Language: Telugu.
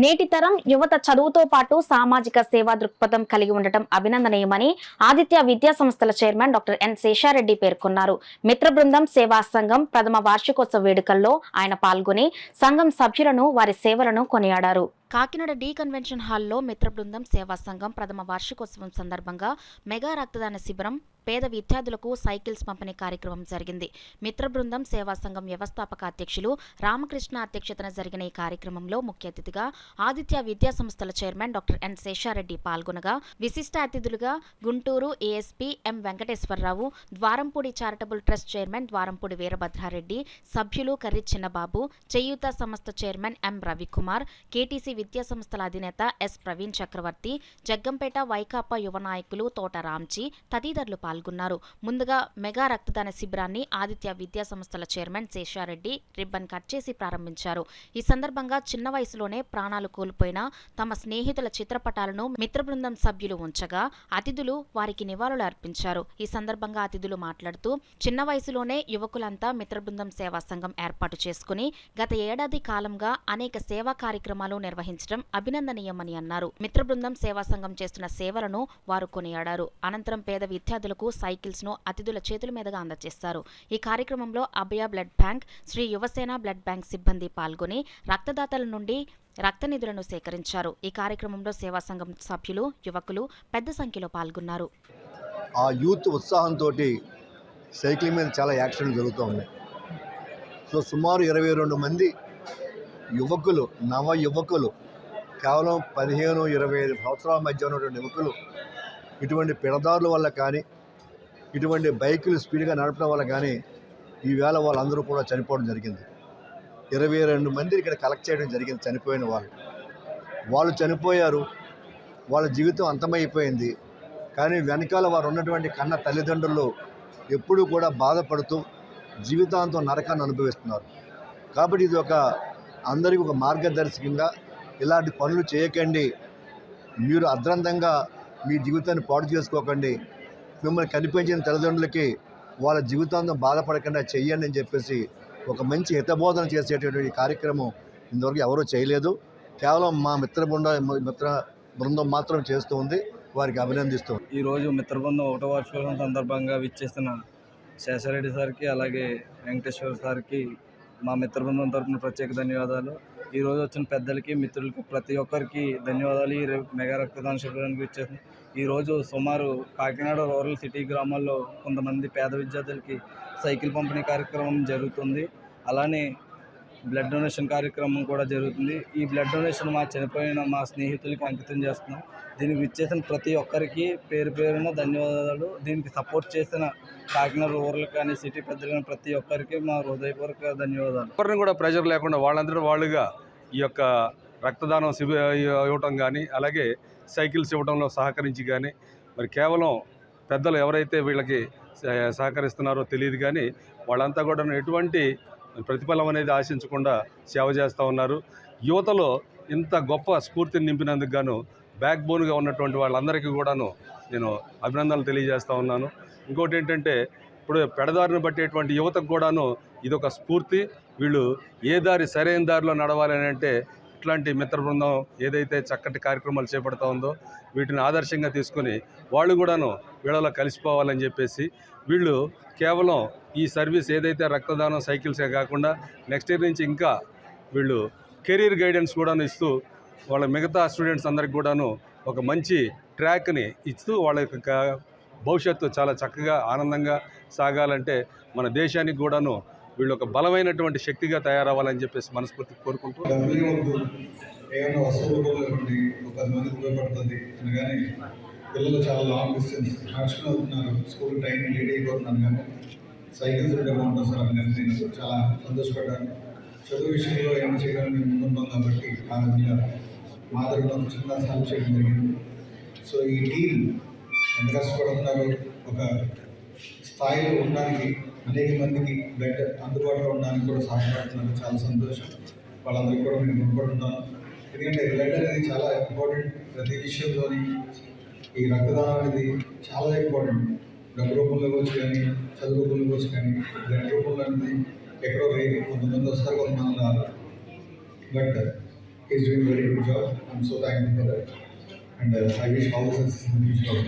నేటి తరం యువత చదువుతో పాటు సామాజిక సేవా దృక్పథం కలిగి ఉండటం అభినందనీయమని ఆదిత్య విద్యా సంస్థల చైర్మన్ డాక్టర్ ఎన్ శేషారెడ్డి పేర్కొన్నారు. మిత్ర బృందం సేవా సంఘం ప్రథమ వార్షికోత్సవ వేడుకల్లో ఆయన పాల్గొని సంఘం సభ్యులను వారి సేవలను కొనియాడారు. కాకినాడ డి కన్వెన్షన్ హాల్లో మిత్ర బృందం సేవా సంఘం ప్రథమ వార్షికోత్సవం సందర్భంగా మెగా రక్తదాన శిబిరం, పేద విద్యార్థులకు సైకిల్స్ పంపిణీ కార్యక్రమం జరిగింది. మిత్ర బృందం సేవా సంఘం వ్యవస్థాపక అధ్యక్షులు రామకృష్ణ అధ్యక్షతన జరిగిన ఈ కార్యక్రమంలో ముఖ్య అతిథిగా ఆదిత్య విద్యా సంస్థల చైర్మన్ డాక్టర్ ఎన్ శేషారెడ్డి పాల్గొనగా, విశిష్ట అతిథులుగా Guntur ASP M Venkateswararao, Dwarampudi charitable trust chairman Dwarampudi Veerabhadrareddy, సభ్యులు కర్రి చిన్నబాబు, చేయూత సంస్థ చైర్మన్ ఎం రవికుమార్, కేటీసీ విద్యా సంస్థల అధినేత ఎస్ ప్రవీణ్ చక్రవర్తి, జగ్గంపేట వైకాపా యువ నాయకులు తోట రామ్జీ తదితరులు పాల్గొన్నారు. ముందుగా మెగా రక్తదాన శిబిరాన్ని ఆదిత్య విద్యా సంస్థల చైర్మన్ శేషారెడ్డి రిబ్బన్ కట్ చేసి ప్రారంభించారు. ఈ సందర్భంగా చిన్న వయసులోనే ప్రాణాలు కోల్పోయిన తమ స్నేహితుల చిత్రపటాలను మిత్ర బృందం సభ్యులు ఉంచగా అతిథులు వారికి నివాళులు అర్పించారు. ఈ సందర్భంగా అతిథులు మాట్లాడుతూ చిన్న వయసులోనే యువకులంతా మిత్ర బృందం సేవా సంఘం ఏర్పాటు చేసుకుని గత ఏడాది కాలంగా అనేక సేవా కార్యక్రమాలు నిర్వహించడం అభినందనీయమని అన్నారు. మిత్ర బృందం సేవా సంఘం చేస్తున్న సేవలను వారు కొనియాడారు. అనంతరం పేద విద్యార్థులకు సైకిల్స్ ను అతిథుల చేతుల మీదుగా అందజేశారు. ఈ కార్యక్రమంలో Abhaya blood bank, Sri Yuvasena blood bank సిబ్బంది పాల్గొని రక్తదాతల నుండి రక్త నిధులను సేకరించారు. ఈ కార్యక్రమంలో సేవా సంఘం సభ్యులు, యువకులు పెద్ద సంఖ్యలో పాల్గొన్నారు. ఆ యూత్ ఉత్సాహంతో సైక్లింగ్ మీద చాలా యాక్సిడెంట్లు జరుగుతూ ఉన్నాయి. సో సుమారు 22 మంది యువకులు, నవ యువకులు, కేవలం 15-25 సంవత్సరాల మధ్య ఉన్నటువంటి యువకులు ఇటువంటి పిడదారుల వల్ల కానీ, ఇటువంటి బైకులు స్పీడ్గా నడపడం వల్ల కానీ ఈవేళ వాళ్ళందరూ కూడా చనిపోవడం జరిగింది. 22 మందిని ఇక్కడ కలెక్ట్ చేయడం జరిగింది. చనిపోయిన వాళ్ళు చనిపోయారు, వాళ్ళ జీవితం అంతమైపోయింది. కానీ వెనకాల వారు ఉన్నటువంటి కన్న తల్లిదండ్రులు ఎప్పుడూ కూడా బాధపడుతూ జీవితాంతం నరకాన్ని అనుభవిస్తున్నారు. కాబట్టి ఇది అందరికీ ఒక మార్గదర్శకంగా ఇలాంటి పనులు చేయకండి, మీరు అద్రంతంగా మీ జీవితాన్ని పాడు చేసుకోకండి, మిమ్మల్ని కనిపించిన తల్లిదండ్రులకి వాళ్ళ జీవితాంతం బాధపడకుండా చెయ్యండి అని చెప్పేసి ఒక మంచి హితబోధన చేసేటటువంటి కార్యక్రమం ఇంతవరకు ఎవరూ చేయలేదు. కేవలం మా మిత్ర బృందం మాత్రం చేస్తూ ఉంది. వారికి అభినందిస్తూ ఈరోజు మిత్ర బృందం 1వ వార్షికోత్సవం సందర్భంగా విచ్చేస్తున్న శేషారెడ్డి సార్కి, అలాగే వెంకటేశ్వర సార్కి మా మిత్ర బృందం తరఫున ప్రత్యేక ధన్యవాదాలు. ఈరోజు వచ్చిన పెద్దలకి, మిత్రులకి, ప్రతి ఒక్కరికి ధన్యవాదాలు. ఈ మెగా రక్తదాన శిబిరానికి విచ్చేసిన ఈరోజు సుమారు కాకినాడ రూరల్ సిటీ గ్రామాల్లో కొంతమంది పేద విద్యార్థులకి సైకిల్ పంపిణీ కార్యక్రమం జరుగుతుంది. అలానే బ్లడ్ డొనేషన్ కార్యక్రమం కూడా జరుగుతుంది. ఈ బ్లడ్ డొనేషన్ చనిపోయిన మా స్నేహితులకి అంకితం చేస్తున్నాం. దీనికి విచ్చేసిన ప్రతి ఒక్కరికి పేరు పేరున ధన్యవాదాలు. దీనికి సపోర్ట్ చేసిన కాకినాడ రూరల్ కానీ, సిటీ పెద్దలు కానీ ప్రతి ఒక్కరికి మా హృదయపూర్వక ధన్యవాదాలు. ఎవరిని కూడా ప్రెజర్ లేకుండా వాళ్ళందరూ వాళ్ళుగా ఈ యొక్క రక్తదానం ఇవ్వటం కానీ, అలాగే సైకిల్స్ ఇవ్వడంలో సహకరించి కానీ, మరి కేవలం పెద్దలు ఎవరైతే వీళ్ళకి సహకరిస్తున్నారో తెలియదు కానీ వాళ్ళంతా కూడా ఎటువంటి ప్రతిఫలం అనేది ఆశించకుండా సేవ చేస్తూ ఉన్నారు. యువతలో ఇంత గొప్ప స్ఫూర్తిని నింపినందుకు గాను బ్యాక్ బోన్గా ఉన్నటువంటి వాళ్ళందరికీ కూడాను నేను అభినందనలు తెలియజేస్తూ ఉన్నాను. ఇంకోటి ఏంటంటే, ఇప్పుడు పెడదారిని బట్టేటువంటి యువతకు కూడాను ఇదొక స్ఫూర్తి. వీళ్ళు ఏ దారి సరైన దారిలో నడవాలి అని అంటే ఇట్లాంటి మిత్ర బృందం ఏదైతే చక్కటి కార్యక్రమాలు చేపడుతూ ఉందో వీటిని ఆదర్శంగా తీసుకొని వాళ్ళు కూడాను వీళ్ళలో కలిసిపోవాలని చెప్పేసి వీళ్ళు కేవలం ఈ సర్వీస్ ఏదైతే రక్తదానం సైకిల్సే కాకుండా నెక్స్ట్ ఇయర్ నుంచి ఇంకా వీళ్ళు కెరీర్ గైడెన్స్ కూడాను ఇస్తూ వాళ్ళ మిగతా స్టూడెంట్స్ అందరికి కూడాను ఒక మంచి ట్రాక్ని ఇస్తూ వాళ్ళ యొక్క భవిష్యత్తు చాలా చక్కగా ఆనందంగా సాగాలంటే మన దేశానికి కూడాను వీళ్ళు ఒక బలమైనటువంటి శక్తిగా తయారవ్వాలని చెప్పేసి మనస్ఫూర్తి కోరుకుంటూ ఏమైనా వస్తువులు ఒక 10 మందికి ఉపయోగపడుతుంది అని కానీ పిల్లలు చాలా లాంగ్ డిస్టెన్స్ నడుచుకుని అవుతున్నారు, స్కూల్ టైం లేట్ అయిపోతున్నాను కానీ సైకిల్స్ ఉంటే బాగుంటుంది సార్ అని నేను చాలా సంతోషపడ్డాను. చదువు విషయంలో ఏమైనా చేయడానికి మేము ముందున్నాం కాబట్టి ఆ విధంగా మా దగ్గర ఒక చిన్న హెల్ప్ చేయడం జరిగింది. సో ఈ టీం ఎంత కష్టపడుతున్నారు, ఒక స్థాయిలో ఉండడానికి అనేక మందికి బ్లడ్ అందుబాటులో ఉండడానికి కూడా సహాయపడుతున్నారు. చాలా సంతోషం. వాళ్ళందరికీ కూడా నేను రుణపడుతున్నాను. ఎందుకంటే బ్లడ్ అనేది చాలా ఇంపార్టెంట్. ప్రతి విషయంలోని ఈ రక్తదానం అనేది చాలా ఇంపార్టెంట్. డబ్బు రూపంలో వచ్చి కానీ, చదువు రూపంలో వచ్చి కానీ, బ్లడ్ రూపంలో అనేది ఎక్కడో రేపు కొంతమంది వస్తారు, కొంతమంది రాదు. But He's doing a very good job. I'm so thankful for that. And I wish all the success in the future also.